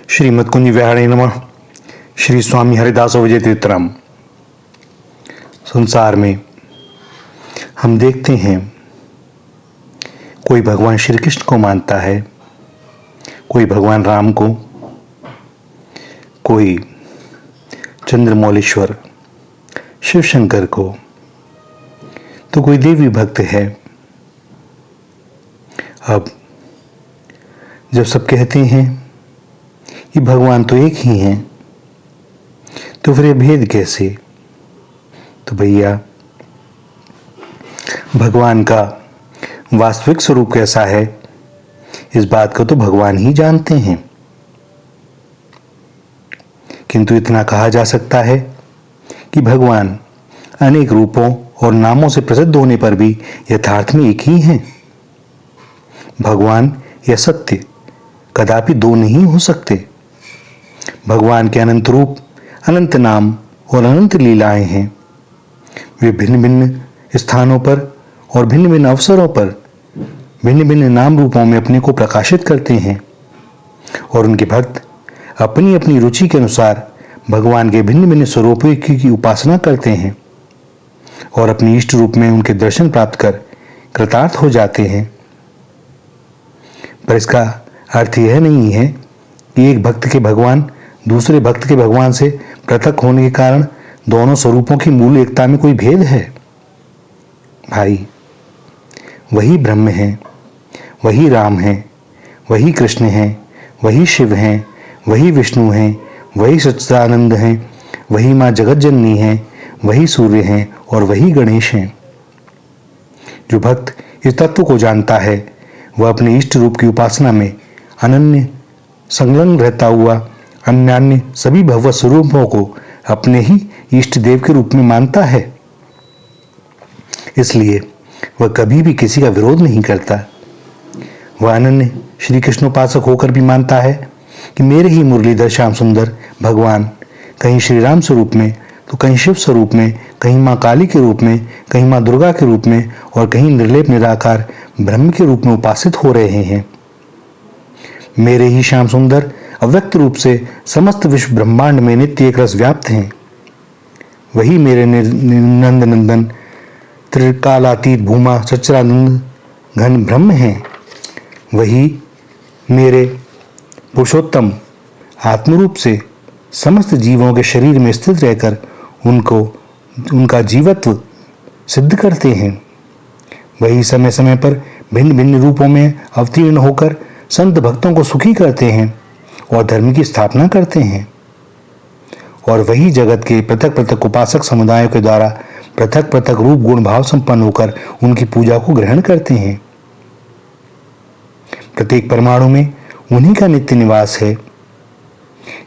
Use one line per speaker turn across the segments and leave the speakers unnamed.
श्रीमद् कुंज विहारे नमः। श्री स्वामी हरिदास विजय तीर्थराम। संसार में हम देखते हैं, कोई भगवान श्री कृष्ण को मानता है, कोई भगवान राम को, कोई चंद्रमौलेश्वर शिव शंकर को, तो कोई देवी भक्त है। अब जब सब कहते हैं कि भगवान तो एक ही हैं, तो फिर ये भेद कैसे? तो भैया, भगवान का वास्तविक स्वरूप कैसा है, इस बात को तो भगवान ही जानते हैं। किंतु इतना कहा जा सकता है कि भगवान अनेक रूपों और नामों से प्रसिद्ध होने पर भी यथार्थ में एक ही हैं। भगवान या सत्य कदापि दो नहीं हो सकते। भगवान के अनंत रूप, अनंत नाम और अनंत लीलाएं हैं। वे भिन्न भिन्न स्थानों पर और भिन्न भिन्न अवसरों पर भिन्न भिन्न नाम रूपों में अपने को प्रकाशित करते हैं, और उनके भक्त अपनी अपनी रुचि के अनुसार भगवान के भिन्न भिन्न स्वरूपों की उपासना करते हैं और अपने इष्ट रूप में उनके दर्शन प्राप्त कर कृतार्थ हो जाते हैं। पर इसका अर्थ यह नहीं है कि एक भक्त के भगवान दूसरे भक्त के भगवान से पृथक होने के कारण दोनों स्वरूपों की मूल एकता में कोई भेद है। भाई, वही ब्रह्म है, वही राम है, वही कृष्ण है, वही शिव है, वही विष्णु है, वही सच्चिदानंद है, वही माँ जगत जननी है, वही सूर्य है और वही गणेश है। जो भक्त इस तत्व को जानता है, वह अपने इष्ट रूप की उपासना में अनन्य संलग्न रहता हुआ अन्यान्य सभी भगवत स्वरूपों को अपने ही इष्ट देव के रूप में मानता है। इसलिए वह कभी भी किसी का विरोध नहीं करता। वह अनन्य श्री कृष्णोपासक होकर भी मानता है कि मेरे ही मुरलीधर श्याम सुंदर भगवान कहीं श्री राम स्वरूप में, तो कहीं शिव स्वरूप में, कहीं माँ काली के रूप में, कहीं माँ दुर्गा के रूप में और कहीं निर्लेप निराकार ब्रह्म के रूप में उपासित हो रहे हैं। मेरे ही श्याम सुंदर अव्यक्त रूप से समस्त विश्व ब्रह्मांड में नित्य एक रस व्याप्त हैं। वही मेरे नंद नंदन त्रिकालातीत भूमा सच्चिदानंद घन ब्रह्म हैं। वही मेरे पुरुषोत्तम आत्मरूप से समस्त जीवों के शरीर में स्थित रहकर उनको उनका जीवत्व सिद्ध करते हैं। वही समय समय पर भिन्न भिन्न रूपों में अवतीर्ण होकर संत भक्तों को सुखी करते हैं और धर्म की स्थापना करते हैं। और वही जगत के पृथक पृथक उपासक समुदायों के द्वारा पृथक पृथक रूप गुण भाव संपन्न होकर उनकी पूजा को ग्रहण करते हैं। प्रत्येक परमाणु में उन्हीं का नित्य निवास है।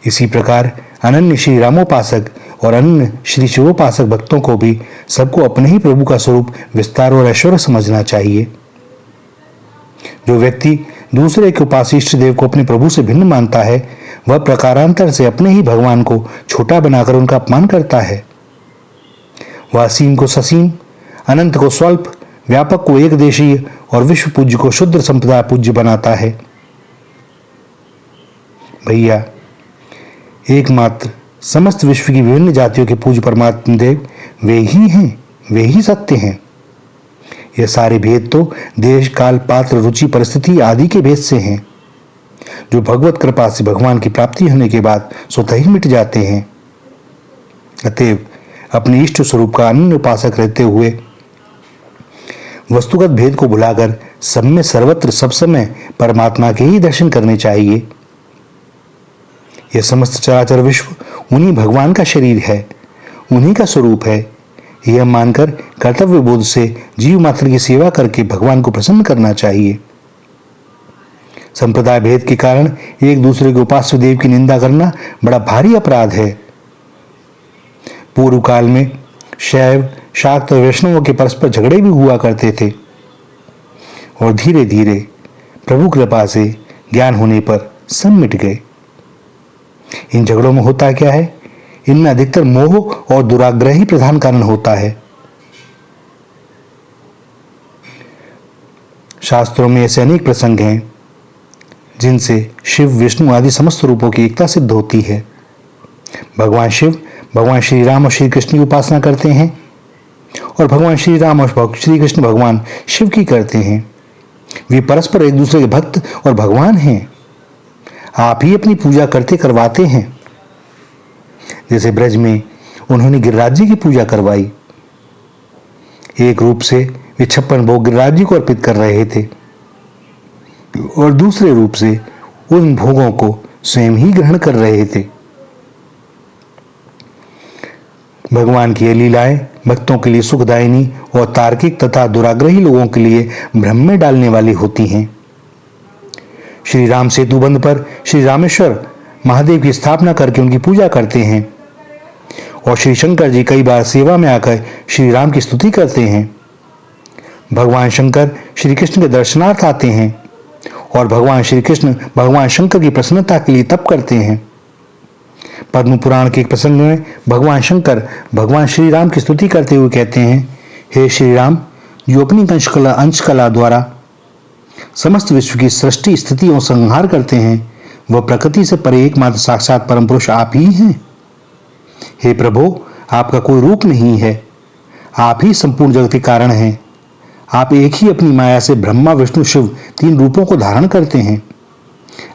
इसी प्रकार अनन्य श्री रामोपासक और अन्य श्री शिवोपासक भक्तों को भी सबको अपने ही प्रभु का स्वरूप विस्तार और ऐश्वर्य समझना चाहिए। जो व्यक्ति दूसरे के उपास्य इष्ट देव को अपने प्रभु से भिन्न मानता है, वह प्रकारांतर से अपने ही भगवान को छोटा बनाकर उनका अपमान करता है। वह असीम को ससीम, अनंत को स्वल्प, व्यापक को एक देशीय और विश्व पूज्य को शुद्ध संप्रदाय पूज्य बनाता है। भैया, एकमात्र समस्त विश्व की विभिन्न जातियों के पूज्य परमात्मा देव वे ही हैं, वे ही सत्य हैं। ये सारे भेद तो देश काल पात्र रुचि परिस्थिति आदि के भेद से हैं, जो भगवत कृपा से भगवान की प्राप्ति होने के बाद स्वतः ही मिट जाते हैं। अतएव अपने इष्ट स्वरूप का अनन्य उपासक रहते हुए वस्तुगत भेद को भुलाकर सब में सर्वत्र सब समय परमात्मा के ही दर्शन करने चाहिए। यह समस्त चराचर विश्व उन्हीं भगवान का शरीर है, उन्हीं का स्वरूप है, यह मानकर कर्तव्य बोध से जीव मात्र की सेवा करके भगवान को प्रसन्न करना चाहिए। संप्रदाय भेद के कारण एक दूसरे के उपास्य देव की निंदा करना बड़ा भारी अपराध है। पूर्व काल में शैव, शाक्त और वैष्णवों के परस्पर झगड़े भी हुआ करते थे, और धीरे धीरे प्रभु कृपा से ज्ञान होने पर सब मिट गए। इन झगड़ों में होता क्या है? इनमें अधिकतर मोह और दुराग्रह ही प्रधान कारण होता है। शास्त्रों में ऐसे अनेक प्रसंग हैं जिनसे शिव, विष्णु आदि समस्त रूपों की एकता सिद्ध होती है। भगवान शिव भगवान श्री राम और श्री कृष्ण की उपासना करते हैं और भगवान श्री राम और श्री कृष्ण भगवान शिव की करते हैं। वे परस्पर एक दूसरे के भक्त और भगवान हैं। आप ही अपनी पूजा करते करवाते हैं। जैसे ब्रज में उन्होंने गिरिराज जी की पूजा करवाई। एक रूप से वे 56 भोग गिरिराज जी को अर्पित कर रहे थे और दूसरे रूप से उन भोगों को स्वयं ही ग्रहण कर रहे थे। भगवान की ये लीलाएं भक्तों के लिए सुखदायिनी और तार्किक तथा दुराग्रही लोगों के लिए भ्रम में डालने वाली होती हैं। श्री राम सेतु बंध पर श्री रामेश्वर महादेव की स्थापना करके उनकी पूजा करते हैं और श्री शंकर जी कई बार सेवा में आकर श्री राम की स्तुति करते हैं। भगवान शंकर श्री कृष्ण के दर्शनार्थ आते हैं और भगवान श्री कृष्ण भगवान शंकर की प्रसन्नता के लिए तप करते हैं। पद्म पुराण के एक प्रसंग में भगवान शंकर भगवान श्री राम की स्तुति करते हुए कहते हैं, हे श्री राम, जो अपनी अंश कला द्वारा समस्त विश्व की सृष्टि, स्थिति और संहार करते हैं, वह प्रकृति से परे एकमात्र साक्षात परम पुरुष आप ही हैं। हे प्रभु, आपका कोई रूप नहीं है। आप ही संपूर्ण जगत के कारण हैं। आप एक ही अपनी माया से ब्रह्मा, विष्णु, शिव 3 रूपों को धारण करते हैं।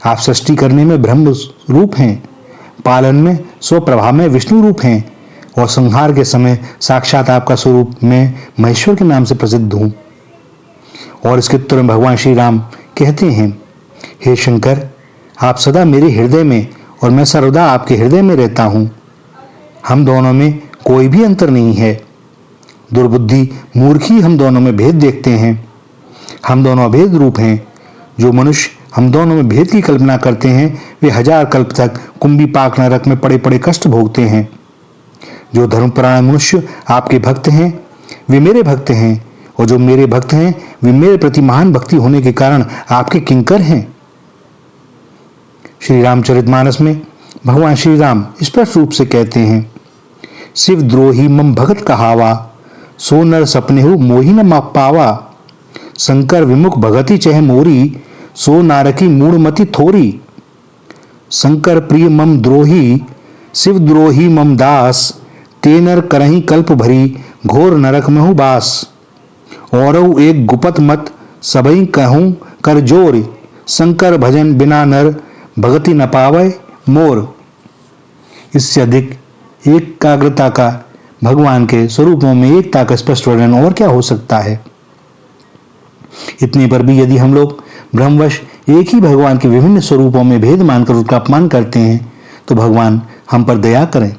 आप सृष्टि करने में ब्रह्म रूप हैं, पालन में स्वप्रभा में विष्णु रूप हैं और संहार के समय साक्षात आपका स्वरूप मैं महेश्वर के नाम से प्रसिद्ध हूं। और इसके उत्तर में भगवान श्री राम कहते हैं, हे शंकर, आप सदा मेरे हृदय में और मैं सर्वदा आपके हृदय में रहता हूं। हम दोनों में कोई भी अंतर नहीं है। दुर्बुद्धि मूर्खी हम दोनों में भेद देखते हैं। हम दोनों अभेद रूप हैं। जो मनुष्य हम दोनों में भेद की कल्पना करते हैं, वे 1000 कल्प तक कुंभी पाक नरक में पड़े पड़े कष्ट भोगते हैं। जो धर्मपरायण मनुष्य आपके भक्त हैं, वे मेरे भक्त हैं, और जो मेरे भक्त हैं, वे मेरे प्रति महान भक्ति होने के कारण आपके किंकर हैं। श्री रामचरितमानस में भगवान श्री राम स्पष्ट रूप से कहते हैं, शिव द्रोही मम भगत कहावा, सो नर सपने हो मोही न पावा। शंकर विमुख भगति चह मोरी, सो नारकी मूढ़मति थोरी। शंकर प्रिय मम द्रोही, शिव द्रोही मम दास। ते नर करही कल्प भरी, घोर नरक महु बास। औरऊ एक गुपत मत, सबई कहूं कर जोर। शंकर भजन बिना नर, भगति न पावै मोर। इससे अधिक एकाग्रता का भगवान के स्वरूपों में एकता का स्पष्ट वर्णन और क्या हो सकता है। इतने पर भी यदि हम लोग भ्रमवश एक ही भगवान के विभिन्न स्वरूपों में भेद मानकर उसका अपमान करते हैं, तो भगवान हम पर दया करें।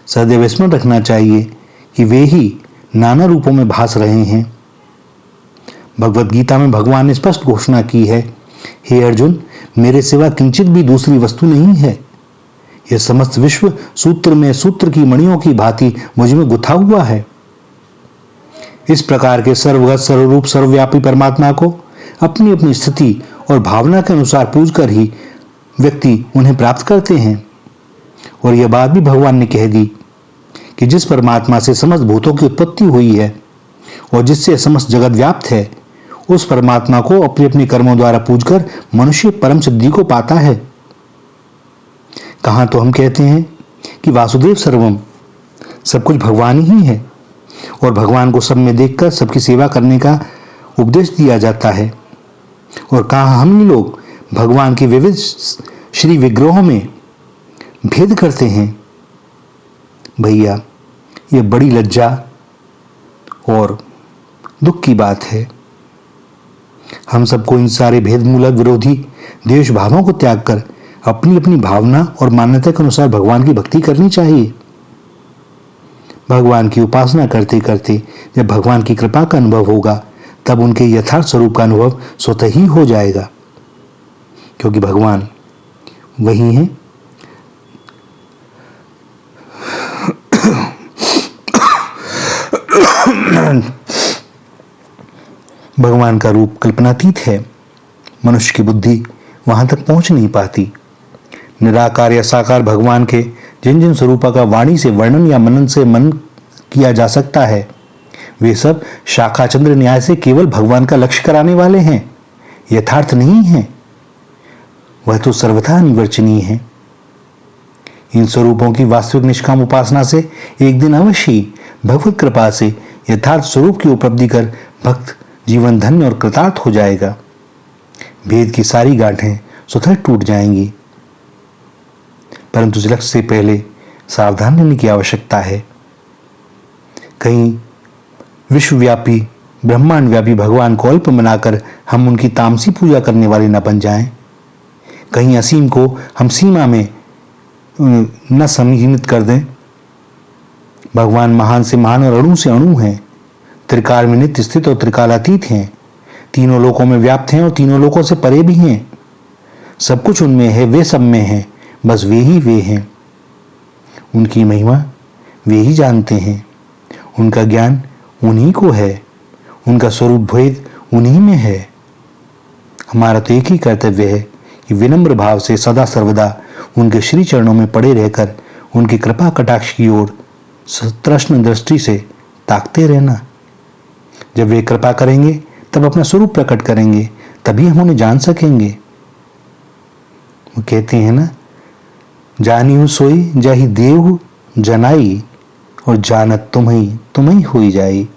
सदैव स्मरण रखना चाहिए कि वे ही नाना रूपों में भास रहे हैं। भगवत गीता में भगवान ने स्पष्ट घोषणा की है, हे अर्जुन, मेरे सिवा किंचित भी दूसरी वस्तु नहीं है। यह समस्त विश्व सूत्र में सूत्र की मणियों की भांति मुझ में गुथा हुआ है। इस प्रकार के सर्वगत, सर्वरूप, सर्वव्यापी परमात्मा को अपनी अपनी स्थिति और भावना के अनुसार पूजकर ही व्यक्ति उन्हें प्राप्त करते हैं। और यह बात भी भगवान ने कह दी कि जिस परमात्मा से समस्त भूतों की उत्पत्ति हुई है और जिससे समस्त जगत व्याप्त है, उस परमात्मा को अपने अपने कर्मों द्वारा पूजकर मनुष्य परम सिद्धि को पाता है। कहां तो हम कहते हैं कि वासुदेव सर्वम, सब कुछ भगवान ही है, और भगवान को सब में देखकर सबकी सेवा करने का उपदेश दिया जाता है। और कहां हम लोग भगवान के विविध श्री विग्रहों में भेद करते हैं। भैया, ये बड़ी लज्जा और दुख की बात है। हम सबको इन सारे भेदमूलक विरोधी द्वेष भावों को त्याग कर अपनी अपनी भावना और मान्यता के अनुसार भगवान की भक्ति करनी चाहिए। भगवान की उपासना करते करते जब भगवान की कृपा का अनुभव होगा, तब उनके यथार्थ स्वरूप का अनुभव स्वतः ही हो जाएगा, क्योंकि भगवान वही है। भगवान का रूप कल्पनातीत है। मनुष्य की बुद्धि वहां तक पहुंच नहीं पाती। निराकार या साकार भगवान के जिन जिन स्वरूपों का वाणी से वर्णन या मनन से मन किया जा सकता है, वे सब शाखा चंद्र न्याय से केवल भगवान का लक्ष्य कराने वाले हैं, यथार्थ नहीं हैं। वह तो सर्वथा अनिवर्चनीय है। इन स्वरूपों की वास्तविक निष्काम उपासना से एक दिन अवश्य ही भगवत कृपा से यथार्थ स्वरूप की उपलब्धि कर भक्त जीवन धन्य और कृतार्थ हो जाएगा। भेद की सारी गांठें स्वतः टूट जाएंगी। परंतु इस लक्ष्य से पहले सावधान रहने की आवश्यकता है। कहीं विश्वव्यापी ब्रह्मांड व्यापी भगवान को अल्प बनाकर हम उनकी तामसी पूजा करने वाले न बन जाएं। कहीं असीम को हम सीमा में न सीमित कर दें। भगवान महान से महान और अणु से अणु हैं। त्रिकाल में नित्य स्थित और त्रिकालातीत हैं। तीनों लोकों में व्याप्त हैं और तीनों लोकों से परे भी हैं। सब कुछ उनमें है, वे सब में हैं, बस वे ही वे हैं। उनकी महिमा वे ही जानते हैं। उनका ज्ञान उन्हीं को है। उनका स्वरूप भेद उन्हीं में है। हमारा तो एक ही कर्तव्य है कि विनम्र भाव से सदा सर्वदा उनके श्री चरणों में पड़े रहकर उनकी कृपा कटाक्ष की ओर सतृष्ण दृष्टि से ताकते रहना। जब वे कृपा करेंगे तब अपना स्वरूप प्रकट करेंगे, तभी हम उन्हें जान सकेंगे। वो कहते हैं ना, जानियो सोई जाहि देव जनाई और जानत तुम्ही हुई जाई।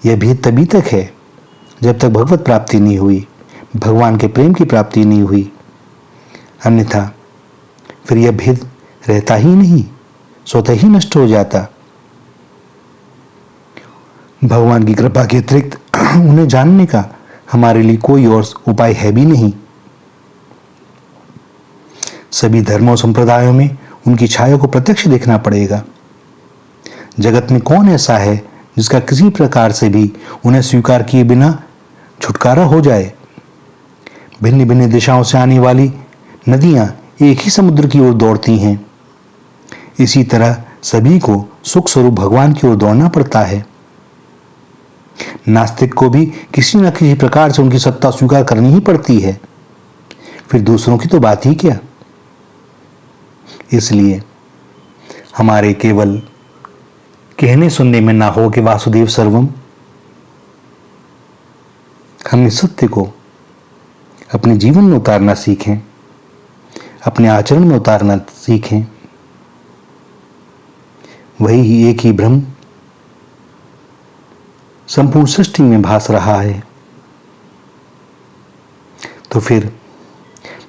यह भेद तभी तक है जब तक भगवत प्राप्ति नहीं हुई, भगवान के प्रेम की प्राप्ति नहीं हुई। अन्यथा फिर यह भेद रहता ही नहीं, स्वतः ही नष्ट हो जाता। भगवान की कृपा के अतिरिक्त उन्हें जानने का हमारे लिए कोई और उपाय है भी नहीं। सभी धर्मों संप्रदायों में उनकी छाया को प्रत्यक्ष देखना पड़ेगा। जगत में कौन ऐसा है जिसका किसी प्रकार से भी उन्हें स्वीकार किए बिना छुटकारा हो जाए। भिन्न भिन्न दिशाओं से आने वाली नदियां एक ही समुद्र की ओर दौड़ती हैं। इसी तरह सभी को सुख स्वरूप भगवान की ओर दौड़ना पड़ता है। नास्तिक को भी किसी न किसी प्रकार से उनकी सत्ता स्वीकार करनी ही पड़ती है। फिर दूसरों की तो बात ही क्या। इसलिए हमारे केवल कहने सुनने में ना हो कि वासुदेव सर्वम, हम इस सत्य को अपने जीवन में उतारना सीखें, अपने आचरण में उतारना सीखें। वही एक ही ब्रह्म संपूर्ण सृष्टि में भास रहा है। तो फिर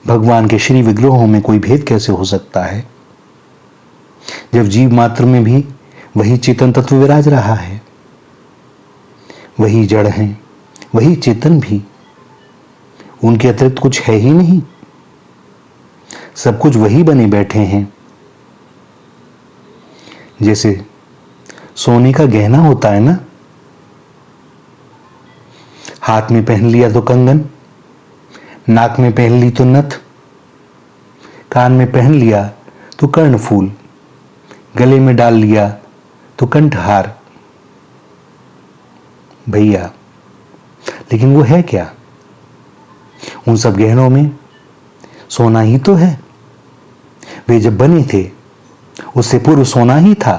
भगवान के श्री विग्रहों में कोई भेद कैसे हो सकता है, जब जीव मात्र में भी वही चेतन तत्व विराज रहा है। वही जड़ है, वही चेतन भी, उनके अतिरिक्त कुछ है ही नहीं। सब कुछ वही बने बैठे हैं। जैसे सोने का गहना होता है ना, हाथ में पहन लिया तो कंगन, नाक में पहन ली तो नथ, कान में पहन लिया तो कर्णफूल, गले में डाल लिया तो कंठहार। भैया, लेकिन वो है क्या? उन सब गहनों में सोना ही तो है। वे जब बने थे उससे पूर्व सोना ही था।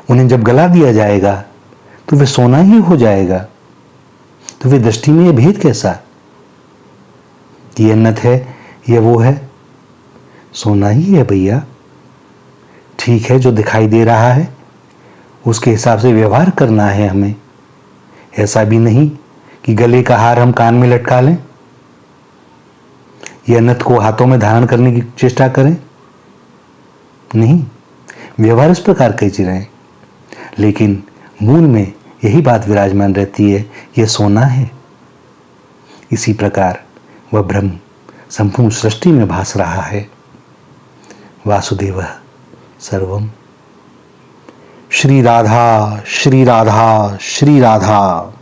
उन्हें जब गला दिया जाएगा तो वे सोना ही हो जाएगा। तो वे दृष्टि में यह भेद कैसा? ये नथ है, यह वो है, सोना ही है भैया। ठीक है, जो दिखाई दे रहा है उसके हिसाब से व्यवहार करना है हमें। ऐसा भी नहीं कि गले का हार हम कान में लटका लें, या नथ को हाथों में धारण करने की चेष्टा करें। नहीं, व्यवहार इस प्रकार कीजिए रहे, लेकिन मूल में यही बात विराजमान रहती है, यह सोना है। इसी प्रकार वह ब्रह्म संपूर्ण सृष्टि में भास रहा है। वासुदेव सर्वम। श्री राधा श्री राधा श्री राधा।